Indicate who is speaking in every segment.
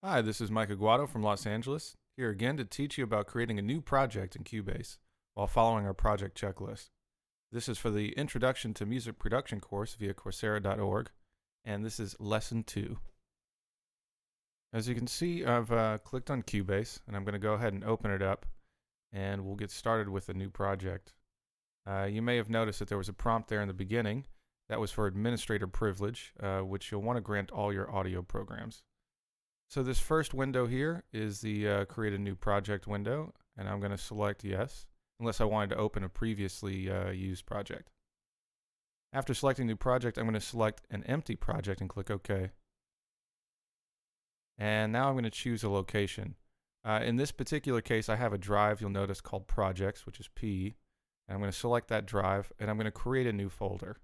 Speaker 1: Hi, this is Mike Aguado from Los Angeles, here again to teach you about creating a new project in Cubase while following our project checklist. This is for the Introduction to Music Production course via Coursera.org, and this is Lesson 2. As you can see, I've clicked on Cubase, and I'm going to go ahead and open it up, and we'll get started with a new project. You may have noticed that there was a prompt there in the beginning. That was for administrator privilege, which you'll want to grant all your audio programs. So this first window here is the create a new project window, and I'm going to select yes, unless I wanted to open a previously used project. After selecting new project, I'm going to select an empty project and click OK. And now I'm going to choose a location. In this particular case, I have a drive you'll notice called projects, which is P. And I'm going to select that drive, and I'm going to create a new folder.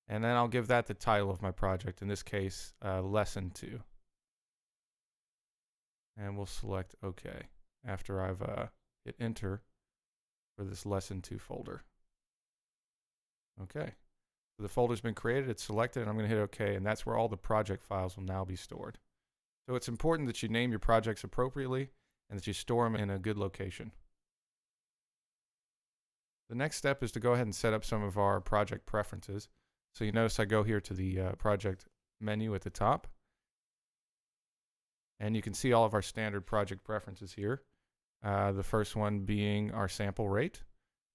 Speaker 1: And then I'll give that the title of my project, in this case, Lesson 2. And we'll select OK after I've hit enter for this lesson 2 folder. Okay, so the folder's been created, it's selected, and I'm going to hit OK, and that's where all the project files will now be stored. So it's important that you name your projects appropriately and that you store them in a good location. The next step is to go ahead and set up some of our project preferences. So you notice I go here to the project menu at the top. And you can see all of our standard project preferences here. The first one being our sample rate.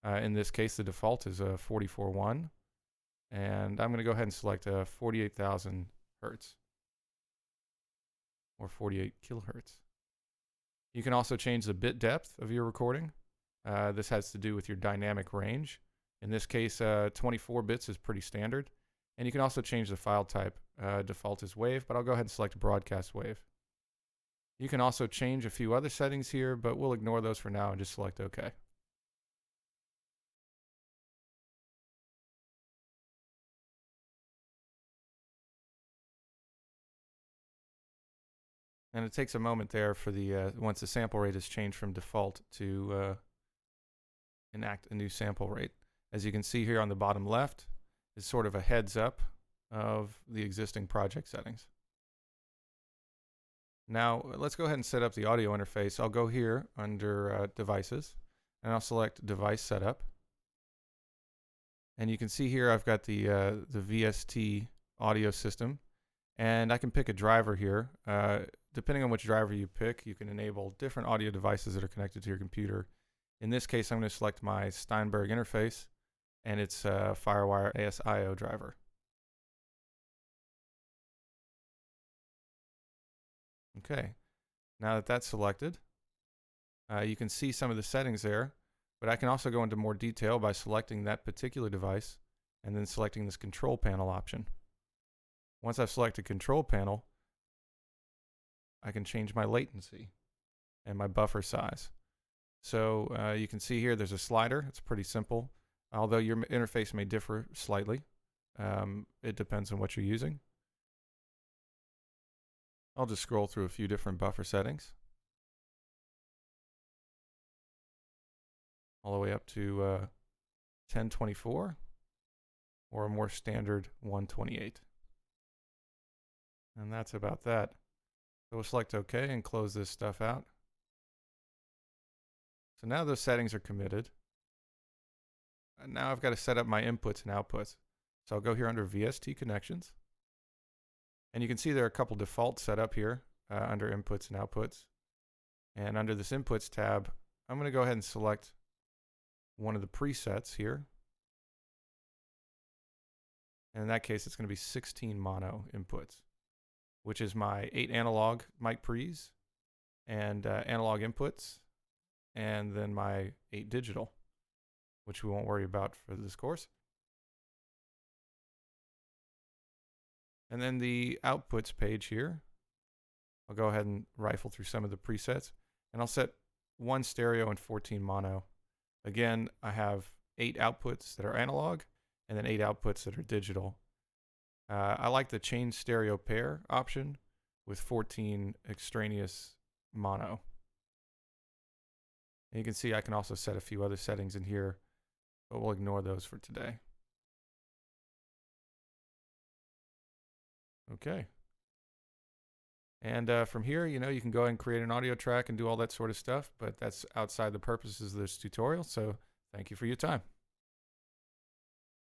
Speaker 1: In this case, the default is a 44.1. And I'm going to go ahead and select 48,000 hertz or 48 kilohertz. You can also change the bit depth of your recording. This has to do with your dynamic range. In this case, 24 bits is pretty standard. And you can also change the file type. Default is WAV, but I'll go ahead and select broadcast WAV. You can also change a few other settings here, but we'll ignore those for now and just select OK. And it takes a moment there for the once the sample rate is changed from default to enact a new sample rate. As you can see here on the bottom left is sort of a heads up of the existing project settings. Now, let's go ahead and set up the audio interface. I'll go here under Devices, and I'll select Device Setup. And you can see here I've got the VST audio system, and I can pick a driver here. Depending on which driver you pick, you can enable different audio devices that are connected to your computer. In this case, I'm going to select my Steinberg interface, and it's a Firewire ASIO driver. Okay, now that that's selected, you can see some of the settings there, but I can also go into more detail by selecting that particular device and then selecting this control panel option. Once I've selected control panel, I can change my latency and my buffer size. So you can see here there's a slider. It's pretty simple, although your interface may differ slightly. It depends on what you're using. I'll just scroll through a few different buffer settings, all the way up to 1024 or a more standard 128. And that's about that. So we'll select OK and close this stuff out. So now those settings are committed. And now I've got to set up my inputs and outputs. So I'll go here under VST connections. And you can see there are a couple defaults set up here under inputs and outputs. And under this inputs tab, I'm going to go ahead and select one of the presets here. And in that case, it's going to be 16 mono inputs, which is my 8 analog mic pre's and analog inputs, and then my 8 digital, which we won't worry about for this course. And then the outputs page here, I'll go ahead and rifle through some of the presets, and I'll set 1 stereo and 14 mono. Again, I have 8 outputs that are analog, and then 8 outputs that are digital. I like the change stereo pair option with 14 extraneous mono. And you can see I can also set a few other settings in here, but we'll ignore those for today. Okay. And from here, you can go ahead and create an audio track and do all that sort of stuff, but that's outside the purposes of this tutorial. So thank you for your time.